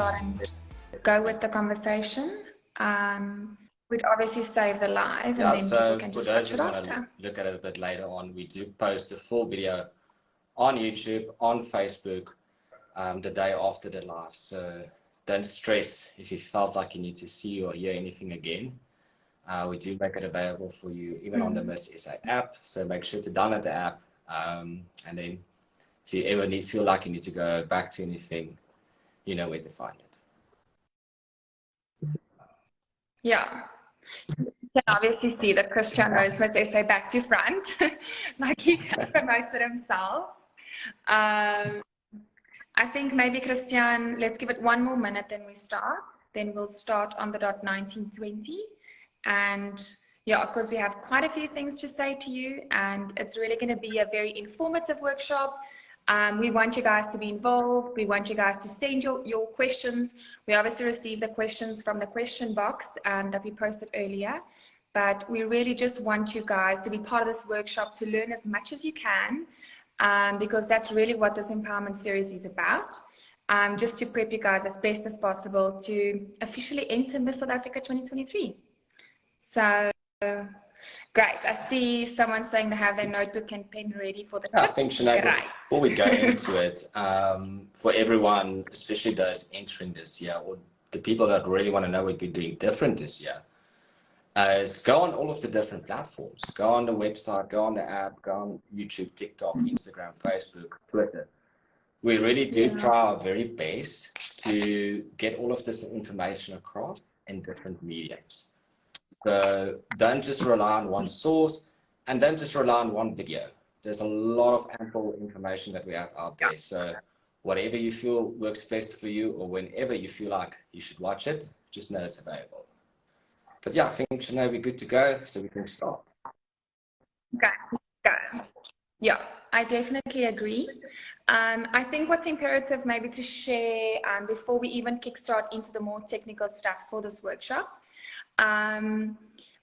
start and go with the conversation. We'd obviously save the live, and then people can just watch it after. For those who want to look at it a bit later on, we do post a full video on YouTube, on Facebook, the day after the live. So don't stress if you felt like you need to see or hear anything again. We do make it available for you even on the Miss SA app. So make sure to download the app. And then if you ever feel like you need to go back to anything, you know where to find it. Yeah. You can obviously see that Christian knows Miss SA back to front, like he promotes it himself. I think maybe Christian, let's give it one more minute, then we start. Then we'll start on the dot 1920. And yeah, of course, we have quite a few things to say to you, and it's really going to be a very informative workshop. We want you guys to be involved. We want you guys to send your questions. We obviously received the questions from the question box that we posted earlier, but we really just want you guys to be part of this workshop, to learn as much as you can, because that's really what this empowerment series is about. Just to prep you guys as best as possible to officially enter Miss South Africa 2023. So great. I see someone saying they have their notebook and pen ready for the tips. I think, Sinead, before we go into it, for everyone, especially those entering this year, or the people that really want to know what we're doing different this year, is go on all of the different platforms. Go on the website, go on the app, go on YouTube, TikTok, Instagram, Facebook, Twitter. We really do try our very best to get all of this information across in different mediums. So don't just rely on one source, and don't just rely on one video. There's a lot of ample information that we have out there. So whatever you feel works best for you, or whenever you feel like you should watch it, just know it's available. But yeah, I think Sinead, we're good to go, so we can start. Okay. Yeah, I definitely agree. I think what's imperative maybe to share before we even kickstart into the more technical stuff for this workshop.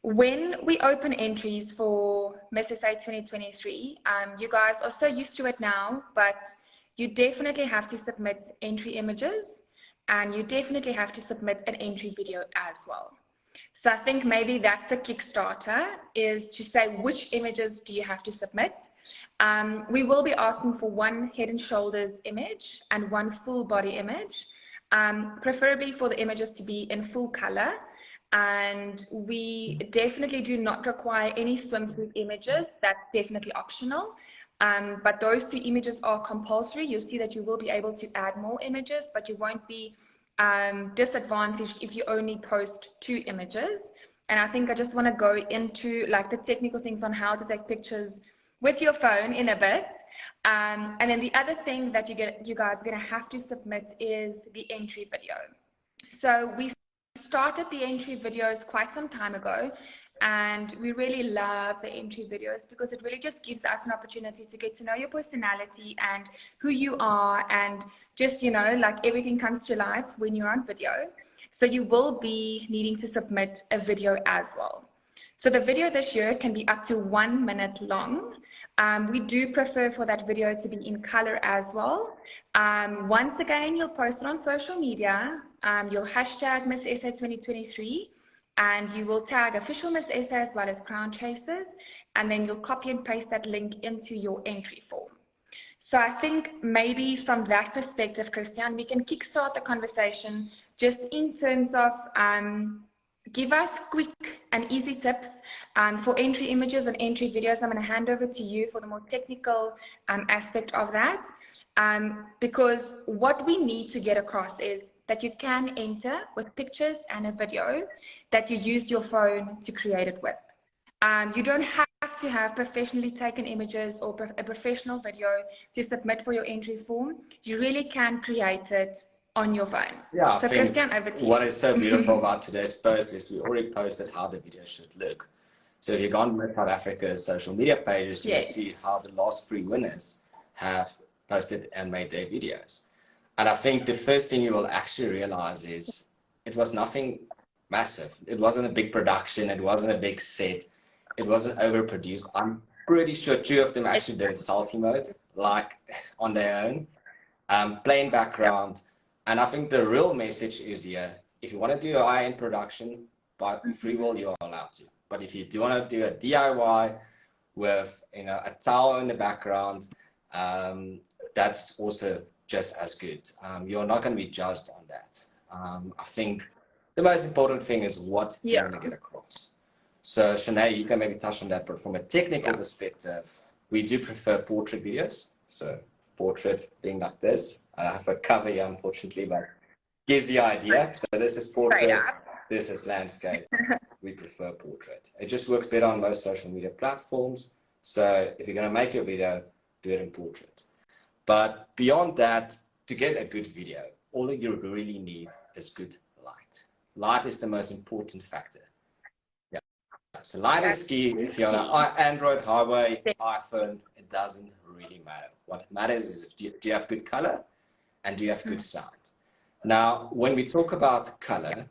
When we open entries for Miss SA 2023, you guys are so used to it now, but you definitely have to submit entry images, and you definitely have to submit an entry video as well. So I think maybe that's the Kickstarter, is to say which images do you have to submit. We will be asking for one head and shoulders image and one full body image, preferably for the images to be in full color. And we definitely do not require any swimsuit images. That's definitely optional. But those two images are compulsory. You'll see that you will be able to add more images, but you won't be disadvantaged if you only post 2 images. And I think I just want to go into like the technical things on how to take pictures with your phone in a bit. And then the other thing that you guys are going to have to submit is the entry video. So we started the entry videos quite some time ago, and we really love the entry videos because it really just gives us an opportunity to get to know your personality and who you are, and just, you know, like everything comes to life when you're on video. So you will be needing to submit a video as well. So the video this year can be up to 1 minute long. We do prefer for that video to be in color as well. Once again, you'll post it on social media. You'll hashtag Miss SA 2023, and you will tag official Miss SA as well as Crown Chasers, and then you'll copy and paste that link into your entry form. So I think maybe from that perspective, Christian, we can kickstart the conversation just in terms of give us quick and easy tips for entry images and entry videos. I'm going to hand over to you for the more technical aspect of that, because what we need to get across is that you can enter with pictures and a video that you used your phone to create it with. You don't have to have professionally taken images or a professional video to submit for your entry form. You really can create it on your phone. Yeah, so Christian, over to you. What is so beautiful about today's post is we already posted how the video should look. So if you go on Miss South Africa's social media pages, you'll see how the last 3 winners have posted and made their videos. And I think the first thing you will actually realize is it was nothing massive. It wasn't a big production. It wasn't a big set. It wasn't overproduced. I'm pretty sure 2 of them actually did selfie mode, like on their own. Plain background, And I think the real message is here, if you want to do a high-end production, by free will, you are allowed to. But if you do want to do a DIY with, you know, a towel in the background, that's also just as good. You're not going to be judged on that. I think the most important thing is what you want to get across. So Shanae, you can maybe touch on that, but from a technical perspective, we do prefer portrait videos. So portrait being like this. I have a cover here, unfortunately, but gives you an idea. So this is portrait, this is landscape. We prefer portrait. It just works better on most social media platforms. So if you're going to make your video, do it in portrait. But beyond that, to get a good video, all you really need is good light. Light is the most important factor. Yeah. So light is key. If you're on an Android, Huawei, iPhone, it doesn't really matter. What matters is do you have good color and do you have good sound. Now, when we talk about color,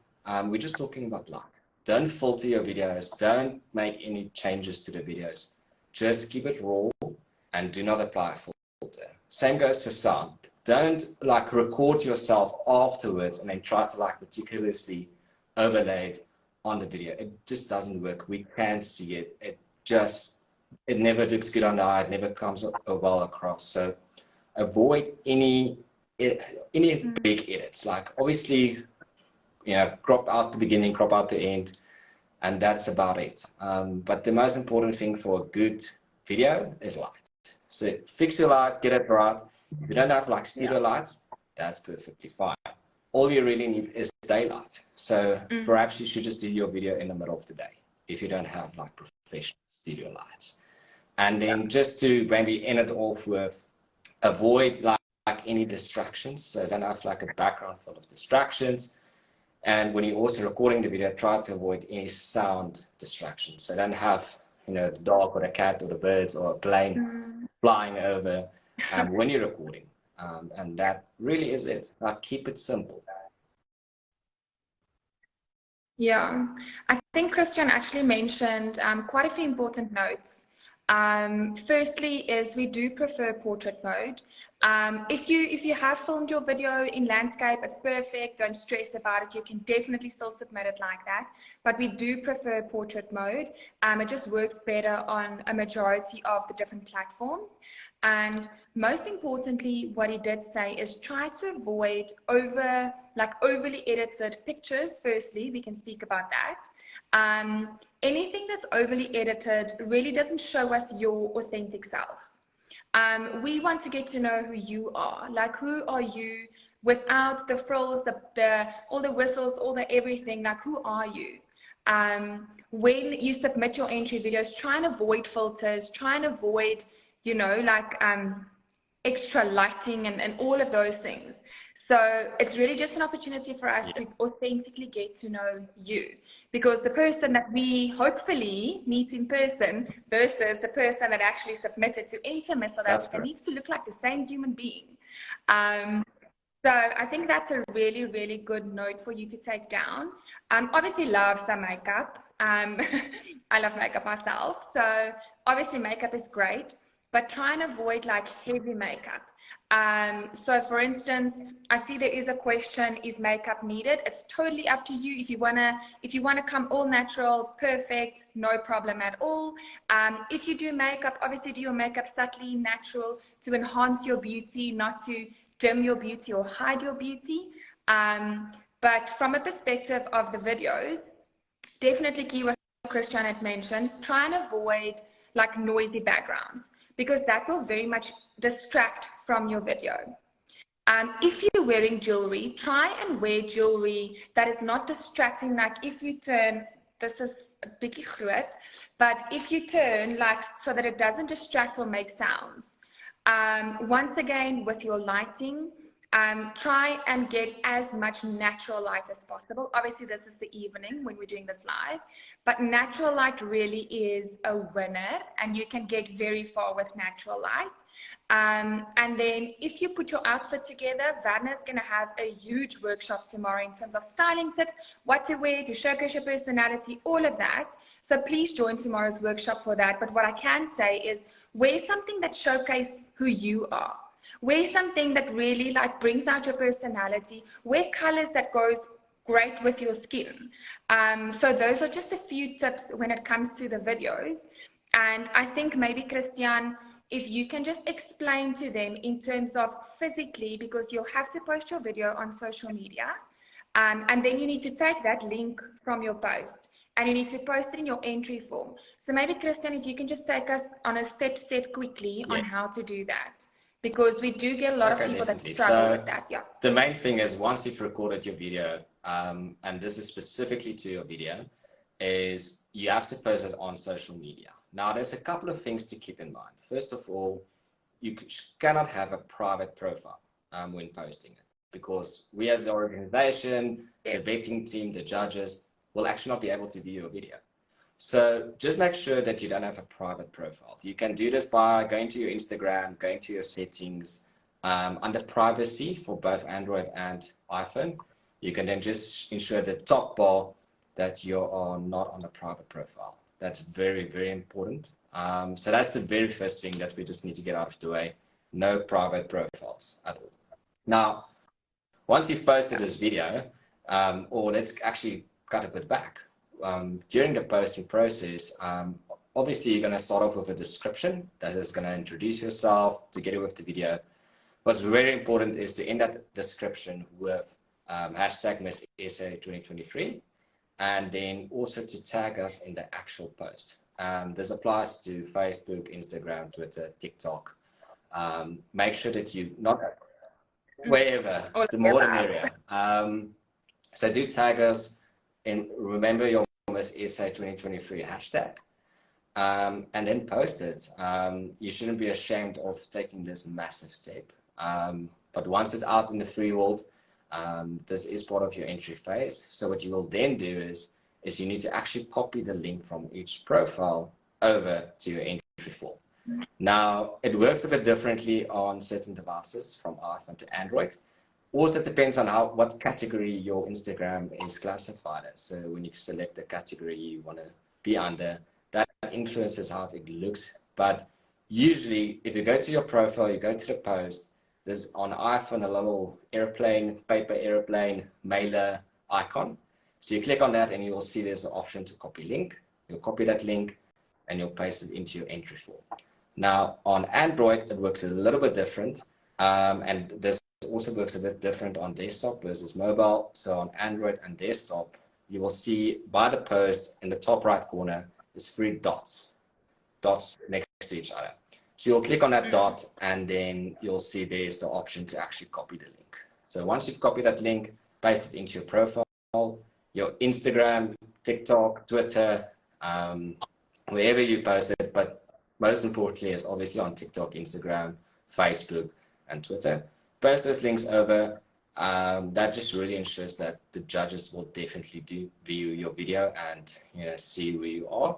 we're just talking about light. Don't filter your videos. Don't make any changes to the videos. Just keep it raw and do not apply a filter. Same goes for sound. Don't like record yourself afterwards and then try to like meticulously overlay it on the video. It just doesn't work. We can see it. It never looks good on the eye. It never comes well across. So avoid any big edits. Like obviously, you know, crop out the beginning, crop out the end, and that's about it. But the most important thing for a good video is light. So fix your light, get it right. If you don't have like studio lights, that's perfectly fine. All you really need is daylight. So perhaps you should just do your video in the middle of the day if you don't have like professional studio lights. And then just to maybe end it off with, avoid like any distractions. So don't have like a background full of distractions. And when you're also recording the video, try to avoid any sound distractions. So don't have, you know, the dog or the cat or the birds or a plane flying over when you're recording. And that really is it. Like, keep it simple. Yeah, I think Christian actually mentioned quite a few important notes. Firstly is we do prefer portrait mode. If you have filmed your video in landscape, it's perfect. Don't stress about it. You can definitely still submit it like that. But we do prefer portrait mode. It just works better on a majority of the different platforms. And most importantly, what he did say is try to avoid overly edited pictures. Firstly, we can speak about that. Anything that's overly edited really doesn't show us your authentic selves. We want to get to know who you are. Like, who are you without the frills, all the whistles, all the everything? Like, who are you? When you submit your entry videos, try and avoid filters, try and avoid, you know, like extra lighting and all of those things. So it's really just an opportunity for us to authentically get to know you, because the person that we hopefully meet in person versus the person that actually submitted to enter Miss South Africa needs to look like the same human being. So I think that's a really, really good note for you to take down. Obviously love some makeup. I love makeup myself. So obviously makeup is great, but try and avoid like heavy makeup. So for instance, I see there is a question, is makeup needed? It's totally up to you. If you wanna come all natural, perfect, no problem at all. If you do makeup, obviously do your makeup subtly, natural, to enhance your beauty, not to dim your beauty or hide your beauty. But from a perspective of the videos, definitely key what Christian had mentioned, try and avoid like noisy backgrounds, because that will very much distract from your video. If you're wearing jewelry, try and wear jewelry that is not distracting. Like if you turn, this is a biggie groot, but if you turn like so that it doesn't distract or make sounds. Once again, with your lighting, try and get as much natural light as possible. Obviously, this is the evening when we're doing this live, but natural light really is a winner, and you can get very far with natural light. And then if you put your outfit together, Werner's going to have a huge workshop tomorrow in terms of styling tips, what to wear, to showcase your personality, all of that. So please join tomorrow's workshop for that. But what I can say is wear something that showcases who you are. Wear something that really like brings out your personality. Wear colors that goes great with your skin. So those are just a few tips when it comes to the videos. And I think maybe Christian, if you can just explain to them in terms of physically, because you'll have to post your video on social media, and then you need to take that link from your post and you need to post it in your entry form. So maybe Christian, if you can just take us on a step quickly on how to do that, because we do get a lot of people definitely. that struggle So with that. Yeah. the main thing is once you've recorded your video, and this is specifically to your video, is you have to post it on social media. Now, there's a couple of things to keep in mind. First of all, you cannot have a private profile when posting it, because we as the organization, the vetting team, the judges, will actually not be able to view your video. So just make sure that you don't have a private profile. You can do this by going to your Instagram, going to your settings, under privacy for both Android and iPhone. You can then just ensure the top bar that you are not on a private profile. That's very, very important. So that's the very first thing that we just need to get out of the way. No private profiles at all. Now, once you've posted this video, or let's actually cut a bit back. During the posting process, obviously you're going to start off with a description that is going to introduce yourself together with the video. What's very important is to end that description with hashtag Miss SA 2023, and then also to tag us in the actual post. This applies to Facebook, Instagram, Twitter, TikTok. Make sure that you not wherever, the more the merrier. So do tag us, and remember your Miss SA 2023 hashtag, and then post it. You shouldn't be ashamed of taking this massive step. But once it's out in the free world, this is part of your entry phase. So what you will then do is you need to actually copy the link from each profile over to your entry form. Now, it works a bit differently on certain devices from iPhone to Android. Also, it depends on what category your Instagram is classified as. So when you select the category you want to be under, that influences how it looks. But usually, if you go to your profile, you go to the post, there's on iPhone a little airplane, paper airplane, mailer icon. So you click on that and you will see there's an option to copy link. You'll copy that link and you'll paste it into your entry form. Now, on Android, it works a little bit different. And this also works a bit different on desktop versus mobile. So on Android and desktop, you will see by the post in the top right corner, there's 3 dots next to each other. So you'll click on that dot and then you'll see there's the option to actually copy the link. So once you've copied that link, paste it into your profile, your Instagram, TikTok, Twitter, wherever you post it, but most importantly is obviously on TikTok, Instagram, Facebook, and Twitter. Post those links over. That just really ensures that the judges will definitely view your video and see where you are.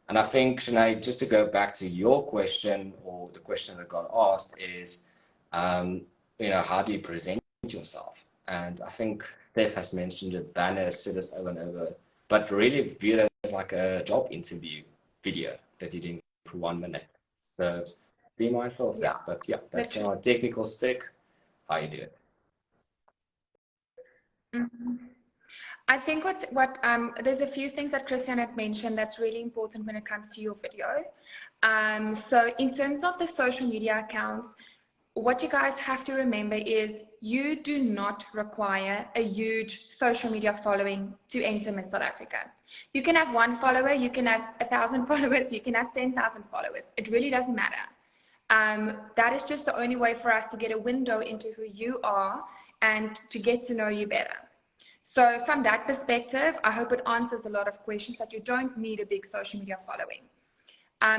And I think, Sinead, just to go back to your question, or the question that got asked is, how do you present yourself? And I think Steph has mentioned it, Vanna has said this over and over, but really view it as like a job interview video that you're doing for 1 minute. So be mindful of that. But yeah, that's our technical spec, how you do it. Mm-hmm. I think there's a few things that Christian had mentioned that's really important when it comes to your video. So in terms of the social media accounts, what you guys have to remember is you do not require a huge social media following to enter Miss South Africa. You can have 1 follower, you can have 1,000 followers, you can have 10,000 followers. It really doesn't matter. That is just the only way for us to get a window into who you are and to get to know you better. So from that perspective, I hope it answers a lot of questions that you don't need a big social media following.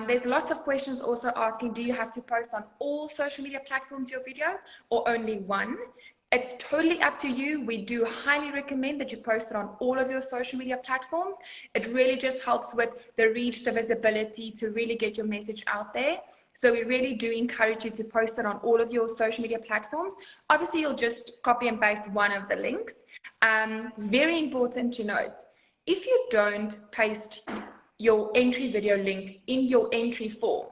There's lots of questions also asking, do you have to post on all social media platforms your video or only one? It's totally up to you. We do highly recommend that you post it on all of your social media platforms. It really just helps with the reach, the visibility to really get your message out there. So we really do encourage you to post it on all of your social media platforms. Obviously, you'll just copy and paste one of the links. Very important to note, if you don't paste your entry video link in your entry form,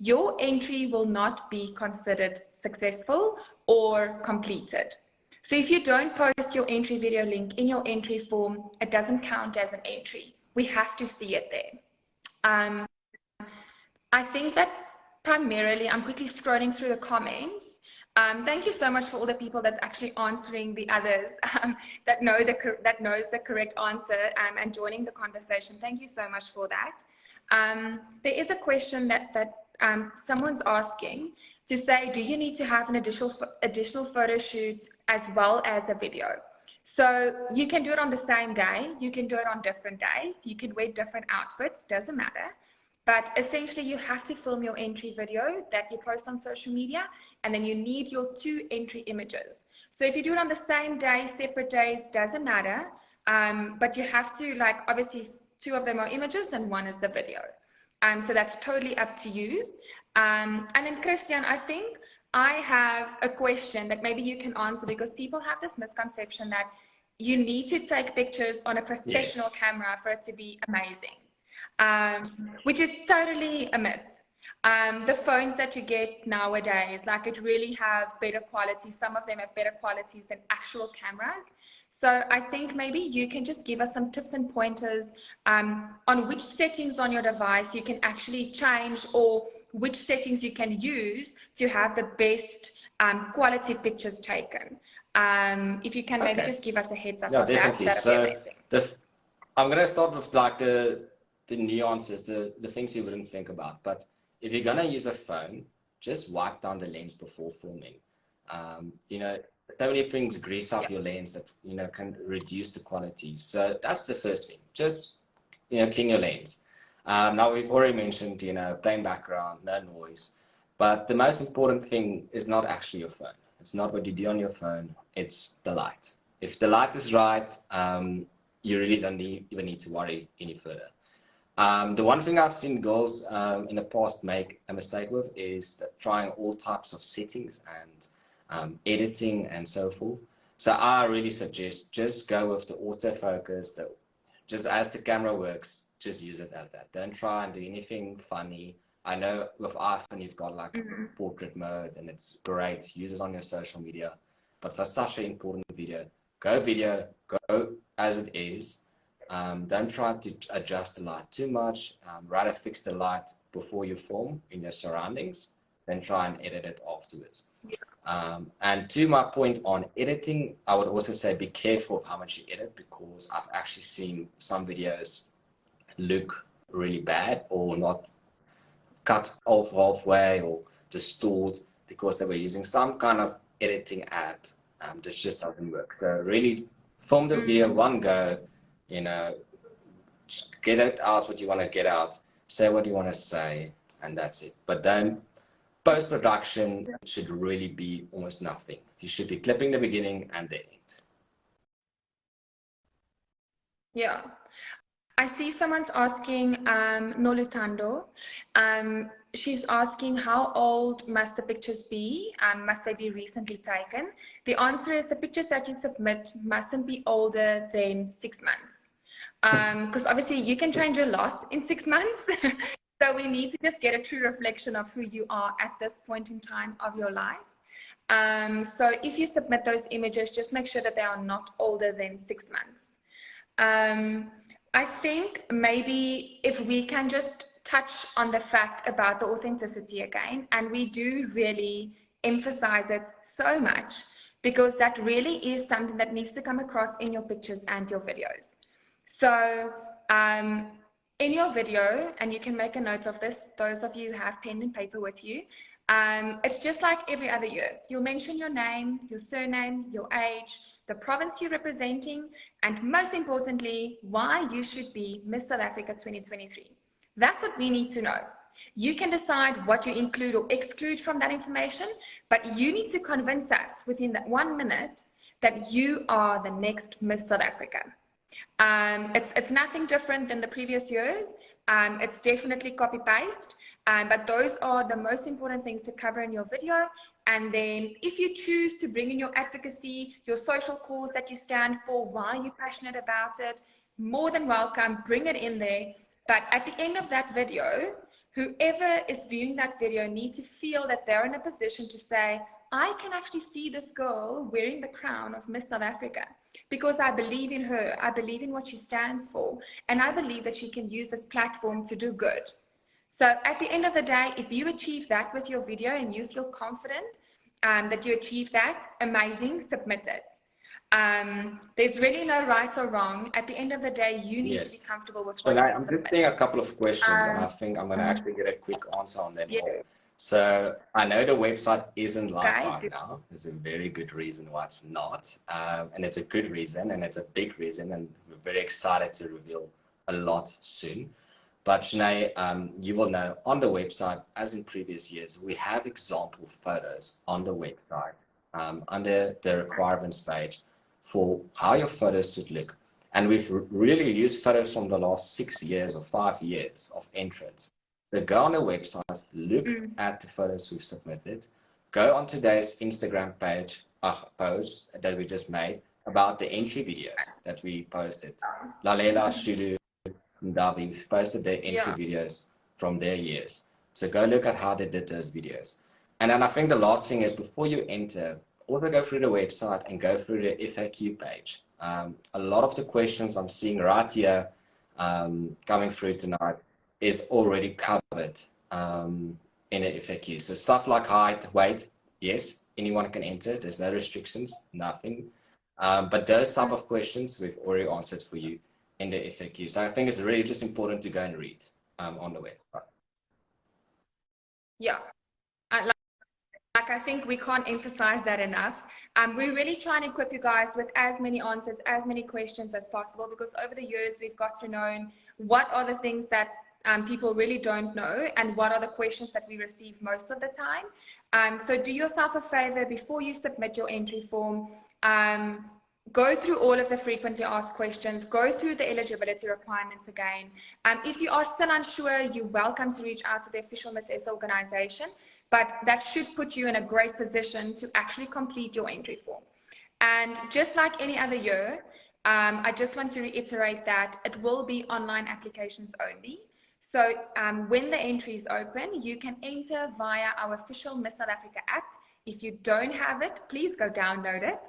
your entry will not be considered successful or completed. So if you don't post your entry video link in your entry form, it doesn't count as an entry. We have to see it there. I think that primarily, I'm quickly scrolling through the comments. Thank you so much for all the people that's actually answering the others that knows the correct answer and joining the conversation. Thank you so much for that. There is a question that someone's asking to say, do you need to have an additional photo shoot as well as a video? So you can do it on the same day. You can do it on different days. You can wear different outfits, doesn't matter. But essentially, you have to film your entry video that you post on social media, and then you need your 2 entry images. So if you do it on the same day, separate days, doesn't matter. But you have to, like, obviously 2 of them are images and 1 is the video. So that's totally up to you. And then Christian, I think I have a question that maybe you can answer, because people have this misconception that you need to take pictures on a professional camera for it to be amazing. Which is totally a myth. The phones that you get nowadays, like, it really have better quality. Some of them have better qualities than actual cameras. So I think maybe you can just give us some tips and pointers on which settings on your device you can actually change, or which settings you can use to have the best quality pictures taken. If you can maybe just give us a heads up of definitely. that would be amazing. I'm going to start with like the nuances, the things you wouldn't think about. But if you're going to use a phone, just wipe down the lens before filming. You know, so many things grease up your lens that, you know, can reduce the quality. So that's the first thing. Just, you know, clean your lens. Now, we've already mentioned, you know, plain background, no noise. But the most important thing is not actually your phone. It's not what you do on your phone. It's the light. If the light is right, you really don't even need to worry any further. The one thing I've seen girls in the past make a mistake with is trying all types of settings and editing and so forth. So I really suggest just go with the autofocus, just as the camera works, just use it as that. Don't try and do anything funny. I know with iPhone you've got like portrait mode, and it's great. Use it on your social media. But for such an important video, go as it is. Don't try to adjust the light too much. Rather fix the light before you film in your surroundings, then try and edit it afterwards. And to my point on editing, I would also say be careful of how much you edit, because I've actually seen some videos look really bad or not cut off halfway or distorted because they were using some kind of editing app that just doesn't work. So really film the video one go, you know, get it out what you want to get out, say what you want to say, and that's it. But then post-production should really be almost nothing. You should be clipping the beginning and the end. Yeah. I see someone's asking, Nolutando, she's asking how old must the pictures be? Must they be recently taken? The answer is the pictures that you submit mustn't be older than 6 months. Because obviously you can change a lot in 6 months. So we need to just get a true reflection of who you are at this point in time of your life. So if you submit those images, just make sure that they are not older than 6 months. I think maybe if we can just touch on the fact about the authenticity again, and we do really emphasize it so much, because that really is something that needs to come across in your pictures and your videos. So in your video, and you can make a note of this, those of you who have pen and paper with you, it's just like every other year. You'll mention your name, your surname, your age, the province you're representing, and most importantly, why you should be Miss South Africa 2023. That's what we need to know. You can decide what you include or exclude from that information, but you need to convince us within that 1 minute that you are the next Miss South Africa. It's nothing different than the previous years. It's definitely copy-paste, but those are the most important things to cover in your video. And then if you choose to bring in your advocacy, your social cause that you stand for, why you're passionate about it, more than welcome, bring it in there. But at the end of that video, whoever is viewing that video need to feel that they're in a position to say, I can actually see this girl wearing the crown of Miss South Africa because I believe in her, I believe in what she stands for, and I believe that she can use this platform to do good. So at the end of the day, if you achieve that with your video and you feel confident that you achieve that, amazing, submit it. There's really no right or wrong. At the end of the day, you need to be comfortable with what you I'm submit. just seeing a couple of questions, and I think I'm going to actually get a quick answer on them all. So I know the website isn't live right now. There's a very good reason why it's not. And it's a good reason, and it's a big reason, and we're very excited to reveal a lot soon. But Sinead, you will know on the website, as in previous years, we have example photos on the website under the requirements page for how your photos should look. And we've really used photos from the last 6 years or 5 years of entrance. So go on the website, look at the photos we've submitted, go on today's Instagram page, post that we just made about the entry videos that we posted. Lalela, Shudu, Ndabi, we've posted their entry videos from their years. So go look at how they did those videos. And then I think the last thing is, before you enter, also go through the website and go through the FAQ page. A lot of the questions I'm seeing right here coming through tonight is already covered in the FAQ. So stuff like height, weight, yes, anyone can enter. There's no restrictions, nothing. But those type of questions we've already answered for you in the FAQ. So I think it's really just important to go and read on the website. Yeah. I think we can't emphasize that enough. We really try and equip you guys with as many answers, as many questions as possible, because over the years we've got to know what are the things that people really don't know and what are the questions that we receive most of the time. So do yourself a favor before you submit your entry form. Go through all of the frequently asked questions, go through the eligibility requirements again. If you are still unsure, you're welcome to reach out to the official Miss S organization, but that should put you in a great position to actually complete your entry form. And just like any other year, I just want to reiterate that it will be online applications only. So when the entry is open, you can enter via our official Miss South Africa app. If you don't have it, please go download it.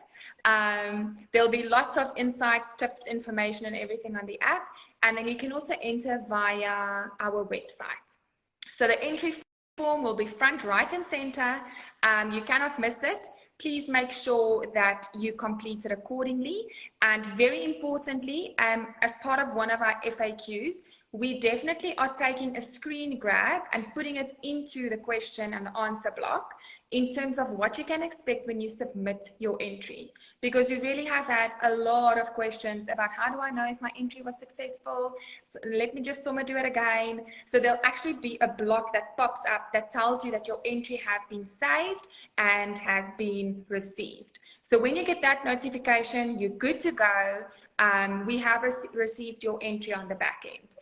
There'll be lots of insights, tips, information, and everything on the app. And then you can also enter via our website. So the entry form will be front, right, and center. You cannot miss it. Please make sure that you complete it accordingly. And very importantly, as part of one of our FAQs, we definitely are taking a screen grab and putting it into the question and answer block in terms of what you can expect when you submit your entry. Because you really have had a lot of questions about how do I know if my entry was successful? So let me just do it again. So there'll actually be a block that pops up that tells you that your entry has been saved and has been received. So when you get that notification, you're good to go. We have received your entry on the back end.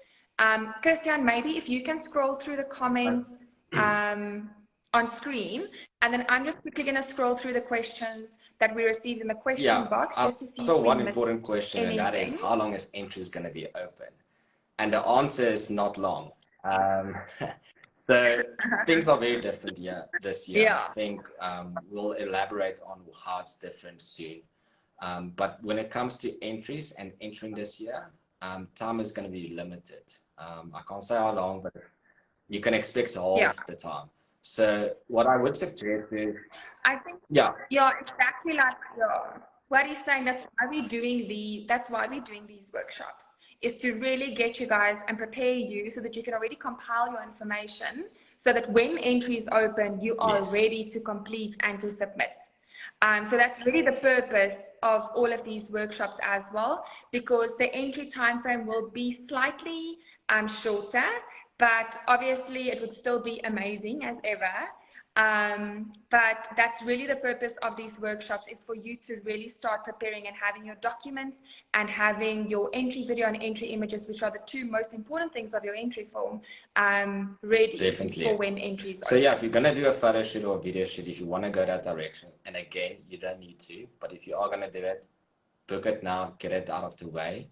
Christian, maybe if you can scroll through the comments on screen, and then I'm just quickly going to scroll through the questions that we received in the question box just to see. So one important question, and that is, how long is entries going to be open? And the answer is not long. So things are very different this year. Yeah. I think we'll elaborate on how it's different soon. But when it comes to entries and entering this year, time is going to be limited. I can't say how long, but you can expect half the time. So what I would suggest is, I think exactly like what he's saying. That's why we're doing these workshops, is to really get you guys and prepare you so that you can already compile your information so that when entry is open, you are ready to complete and to submit. So that's really the purpose of all of these workshops as well, because the entry timeframe will be slightly shorter, but obviously it would still be amazing as ever. But that's really the purpose of these workshops, is for you to really start preparing and having your documents and having your entry video and entry images, which are the two most important things of your entry form, ready for when entries open. So if you're going to do a photo shoot or a video shoot, if you want to go that direction, and again, you don't need to, but if you are going to do it, book it now, get it out of the way.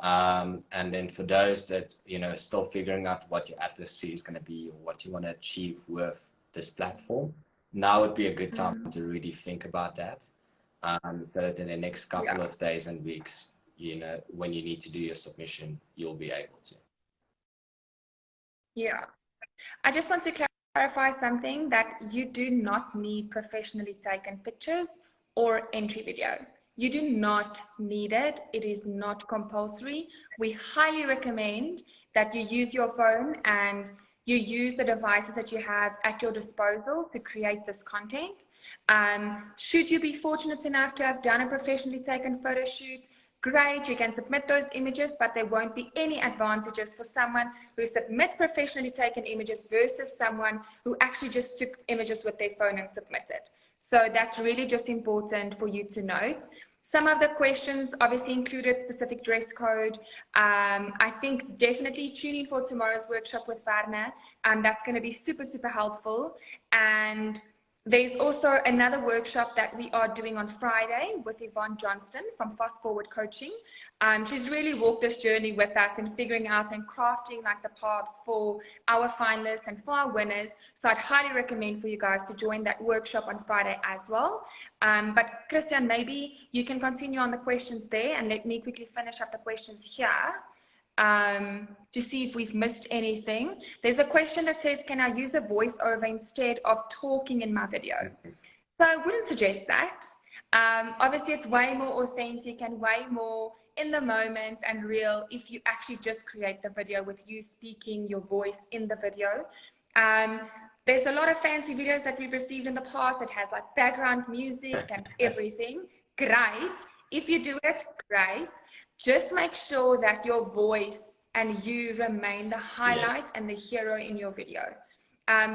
And then for those that, still figuring out what your advocacy is going to be or what you want to achieve with this platform, now would be a good time to really think about that. So that in the next couple of days and weeks, when you need to do your submission, you'll be able to. Yeah. I just want to clarify something, that you do not need professionally taken pictures or entry video. You do not need it. It is not compulsory. We highly recommend that you use your phone and you use the devices that you have at your disposal to create this content. Should you be fortunate enough to have done a professionally taken photo shoot, great, you can submit those images, but there won't be any advantages for someone who submits professionally taken images versus someone who actually just took images with their phone and submitted. So that's really just important for you to note. Some of the questions obviously included specific dress code. I think definitely tune in for tomorrow's workshop with Varna. That's going to be super, super helpful. And there's also another workshop that we are doing on Friday with Yvonne Johnston from Fast Forward Coaching. She's really walked this journey with us in figuring out and crafting like the paths for our finalists and for our winners. So I'd highly recommend for you guys to join that workshop on Friday as well. But Christian, maybe you can continue on the questions there and let me quickly finish up the questions here. To see if we've missed anything. There's a question that says, can I use a voiceover instead of talking in my video? So I wouldn't suggest that. Obviously, it's way more authentic and way more in the moment and real if you actually just create the video with you speaking your voice in the video. There's a lot of fancy videos that we've received in the past that has like background music and everything. Great. If you do it, great. Just make sure that your voice and you remain the highlight and the hero in your video.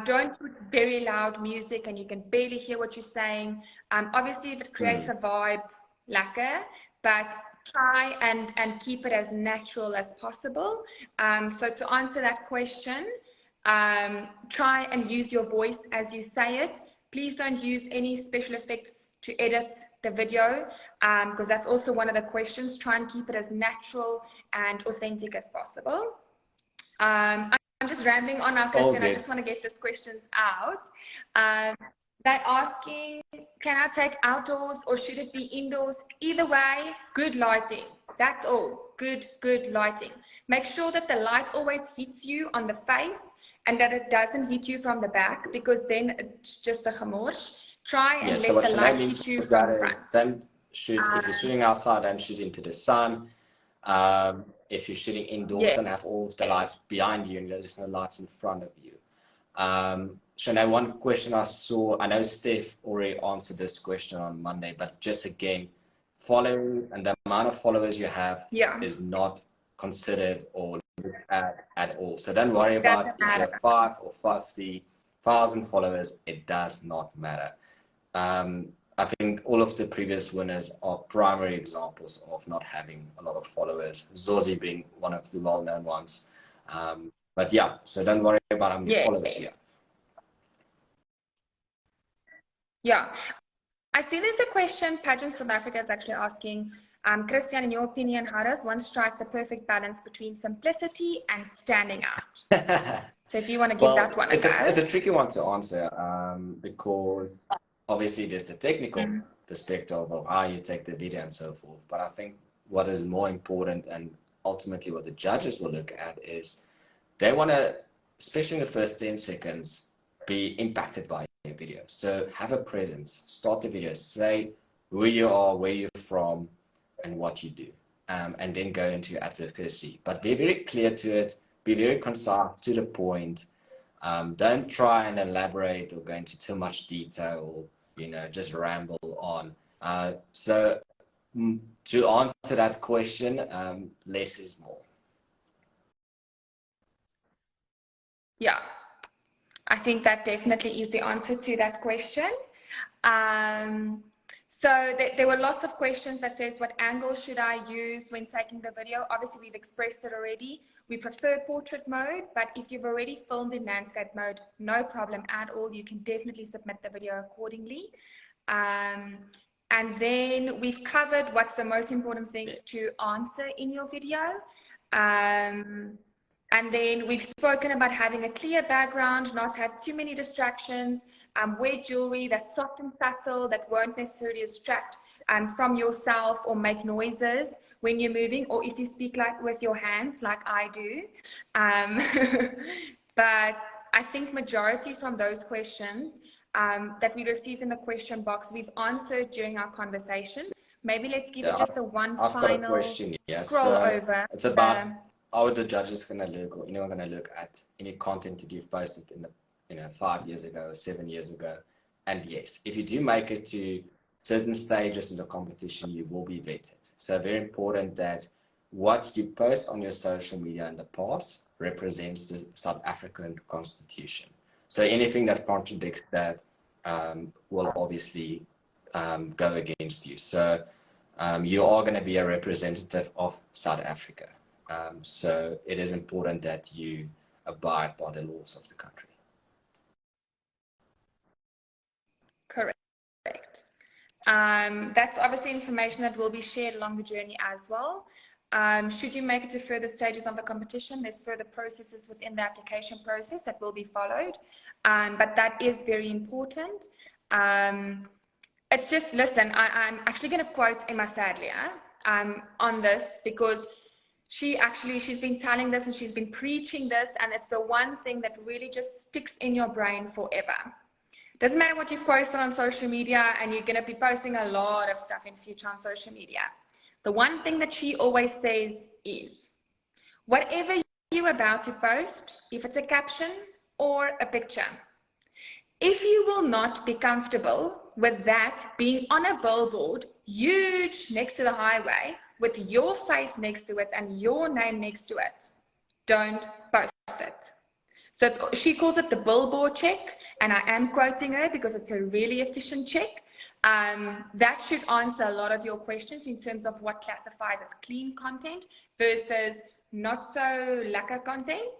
Don't put very loud music and you can barely hear what you're saying. Obviously, if it creates a vibe, lacquer, but try and keep it as natural as possible. So to answer that question, try and use your voice as you say it. Please don't use any special effects to edit the video, because that's also one of the questions. Try and keep it as natural and authentic as possible. I'm just rambling on now, Christian. I just want to get these questions out. They're asking, can I take outdoors or should it be indoors? Either way, good lighting. That's all. Good lighting. Make sure that the light always hits you on the face and that it doesn't hit you from the back, because then it's just a gemors. Try and let the light hit you from the front. Don't shoot, if you're shooting outside, don't shoot into the sun. If you're shooting indoors, don't have all of the lights behind you and there's no lights in front of you. Shanae, one question I saw, I know Steph already answered this question on Monday, but just again, following and the amount of followers you have is not considered or looked at all. So don't worry about if you have 5 or 50,000 followers, it does not matter. I think all of the previous winners are primary examples of not having a lot of followers, Zosie being one of the well-known ones. But yeah, so don't worry about how many followers you have. Yeah, I see there's a question, Pageant South Africa is actually asking, Christian, in your opinion, how does one strike the perfect balance between simplicity and standing out? So if you want to give that one a go. It's a tricky one to answer, because obviously there's the technical perspective of how you take the video and so forth. But I think what is more important and ultimately what the judges will look at is they want to, especially in the first 10 seconds, be impacted by your video. So have a presence, start the video, say who you are, where you're from, and what you do. And then go into your advocacy. But be very clear to it, be very concise, to the point. Don't try and elaborate or go into too much detail, just ramble on. So to answer that question, less is more. Yeah, I think that definitely is the answer to that question. So there were lots of questions that says, what angle should I use when taking the video? Obviously, we've expressed it already. We prefer portrait mode, but if you've already filmed in landscape mode, no problem at all. You can definitely submit the video accordingly. And then we've covered what's the most important things to answer in your video. And then we've spoken about having a clear background, not have too many distractions, wear jewelry that's soft and subtle, that won't necessarily distract from yourself or make noises when you're moving, or if you speak like with your hands like I do. But I think majority from those questions that we received in the question box, we've answered during our conversation. Maybe let's give it just a I've final got a question. Yes, scroll over. It's about how are the judges going to look, or anyone going to look at any content that you've posted in the 5 years ago, 7 years ago. And yes, if you do make it to certain stages in the competition, you will be vetted. So very important that what you post on your social media in the past represents the South African Constitution. So anything that contradicts that will obviously go against you. So you are going to be a representative of South Africa. So it is important that you abide by the laws of the country. Correct. That's obviously information that will be shared along the journey as well. Should you make it to further stages of the competition, there's further processes within the application process that will be followed. But that is very important. It's just, listen, I'm actually going to quote Emma Sadlier on this, because she's been telling this and she's been preaching this, and it's the one thing that really just sticks in your brain forever. Doesn't matter what you've posted on social media, and you're going to be posting a lot of stuff in future on social media. The one thing that she always says is, whatever you're about to post, if it's a caption or a picture, if you will not be comfortable with that being on a billboard, huge next to the highway, with your face next to it and your name next to it, don't post it. So she calls it the billboard check, and I am quoting her because it's a really efficient check. That should answer a lot of your questions in terms of what classifies as clean content versus not so lacquer content.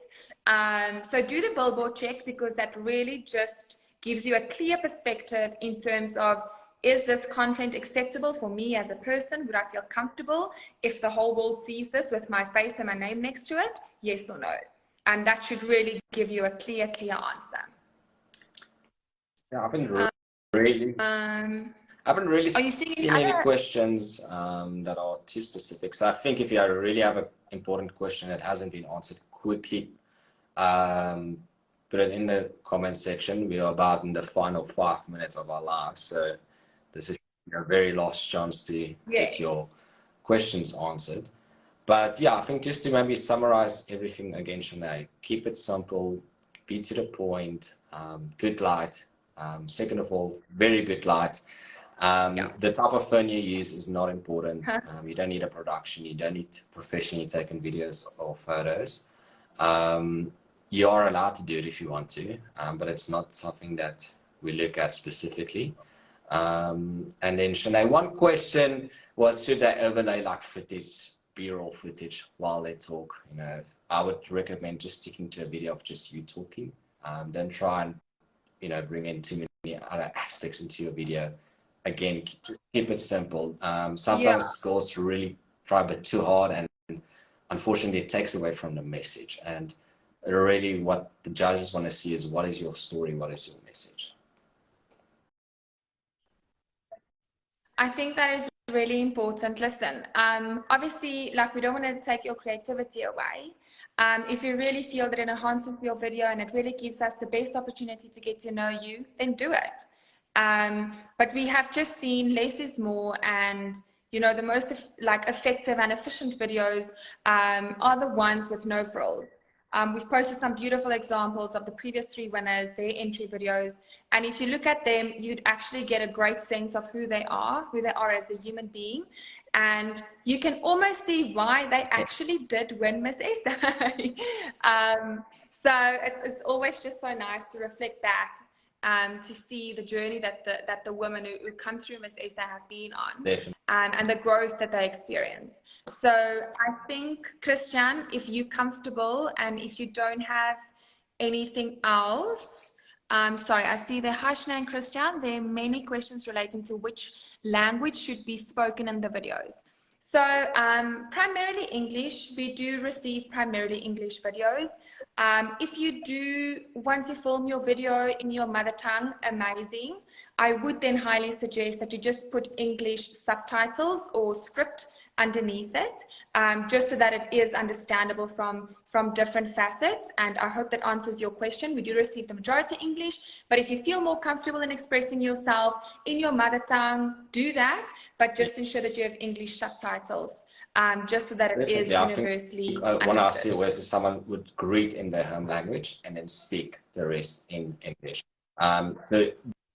So do the billboard check, because that really just gives you a clear perspective in terms of, is this content acceptable for me as a person? Would I feel comfortable if the whole world sees this with my face and my name next to it? Yes or no? And that should really give you a clear answer. Yeah, I haven't really seen any questions that are too specific. So I think if you really have an important question that hasn't been answered, quickly put it in the comment section. We are about in the final 5 minutes of our live, so this is your very last chance to get your questions answered. But yeah, I think just to maybe summarize everything again, Shanae, keep it simple, be to the point, good light. Second of all, very good light. The type of phone you use is not important. You don't need a production. You don't need professionally taken videos or photos. You are allowed to do it if you want to, but it's not something that we look at specifically. And then Shanae, one question was, should they overlay like footage, B-roll footage while they talk? You know, I would recommend just sticking to a video of just you talking. Don't try and, you know, bring in too many other aspects into your video. Again, just keep it simple. Sometimes girls really try a bit too hard, and unfortunately it takes away from the message. And really what the judges want to see is, what is your story? What is your message? I think that is really important. Listen, obviously, like, we don't want to take your creativity away. If you really feel that it enhances your video and it really gives us the best opportunity to get to know you, then do it. But we have just seen less is more, and you know, the most effective and efficient videos are the ones with no frills. We've posted some beautiful examples of the previous 3 winners, their entry videos, and if you look at them, you'd actually get a great sense of who they are as a human being, and you can almost see why they actually did win Miss SA. So it's always just so nice to reflect back, to see the journey that the women who come through Miss SA have been on, and the growth that they experience. So I think, Christian, if you're comfortable and if you don't have anything else, Sorry, I see the Hashna and Christian. There are many questions relating to which language should be spoken in the videos. So primarily English. We do receive primarily English videos. If you do want to film your video in your mother tongue, amazing. I would then highly suggest that you just put English subtitles or script underneath it, just so that it is understandable from different facets. And I hope that answers your question. We do receive the majority English, but if you feel more comfortable in expressing yourself in your mother tongue, do that, but just ensure that you have English subtitles, just so that it is universally understood. One I see where someone would greet in their home language and then speak the rest in English.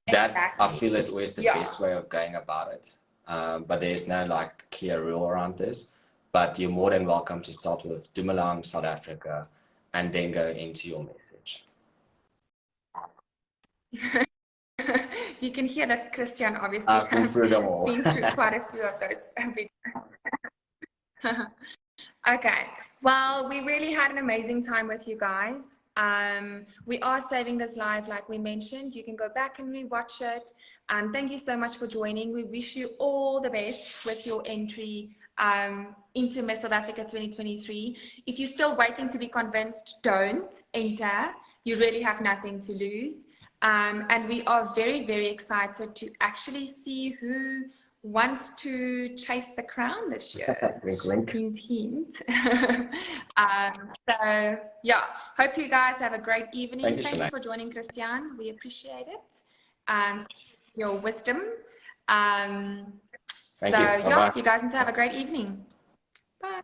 That exactly. I feel is always the best way of going about it. But there's no like clear rule around this. But you're more than welcome to start with Dumelang, South Africa, and then go into your message. You can hear that Christian obviously has seen through quite a few of those videos. Okay, well, we really had an amazing time with you guys. We are saving this live, like we mentioned. You can go back and rewatch it. Thank you so much for joining. We wish you all the best with your entry into Miss South Africa 2023. If you're still waiting to be convinced, don't enter. You really have nothing to lose. And we are very, very excited to actually see who wants to chase the crown this year. Hint, hint. So yeah, hope you guys have a great evening. Thank you for joining, Christian. We appreciate it. Your wisdom. Thank you. Yeah, you guys need to have a great evening. Bye.